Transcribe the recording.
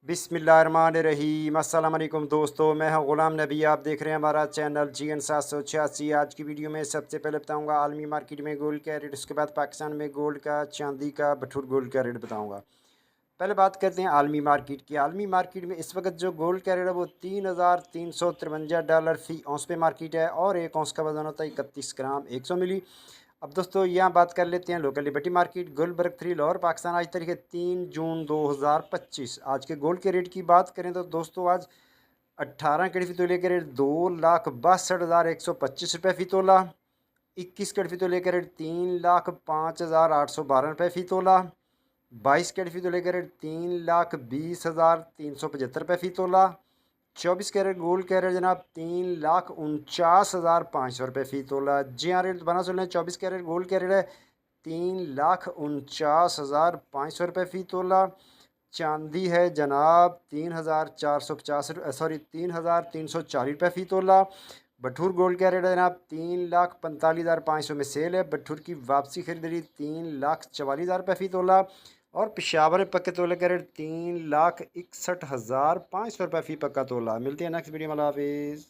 बिस्मिल्लाहिर्रहमानिर्रहीम अस्सलाम वालेकुम दोस्तों, मैं हूं ग़ुलाम नबी। आप देख रहे हैं हमारा चैनल GN 786। आज की वीडियो में सबसे पहले बताऊंगा आलमी मार्केट में गोल्ड का रेट, उसके बाद पाकिस्तान में गोल्ड का, चांदी का, बटूर गोल्ड का रेट बताऊंगा। पहले बात करते हैं आलमी मार्केट की। आलमी मार्केट में इस वक्त जो गोल्ड का रेट है वो $3,353 फ़ी औंस पे मार्केट है और एक औंस का वजन होता है 31 ग्राम 100 मिली। अब दोस्तों यहाँ बात कर लेते हैं local liberty market Gulberg 3 Lahore Pakistan. आज तारीख है 3 जून 2025। आज के गोल्ड के रेट की बात करें तो दोस्तों आज 18 कैरेट फ़ी तोले का रेट 2,62,125 रुपये फ़ी तोला। 21 कैरेट फ़ी तोले का रेट 3,05,812 रुपये फ़ी तोला। 22 कैरेट फ़ी तोले का रेट 3,20,375 रुपये फ़ी तोला। 24 कैरेट गोल्ड का रेट जनाब 3,49,500 रुपये फ़ी तोला। जी हाँ, रेट दोबारा सुन लें। 24 कैरेट गोल्ड का रेट है 3,49,500 रुपये फ़ी तोला। चांदी है जनाब 3,340 रुपये फ़ी तोला। बटूर गोल्ड का रेट है जनाब 3,45,500 में सेल है। बटूर की वापसी खरीदी 3,44,000 रुपये फ़ी तोला। और पेशावर पक्के तोले का रेट 3,61,500 रुपये फ़ी पक्का तोला। मिलते हैं नेक्स्ट वीडियो में। अल्लाह हाफिज़।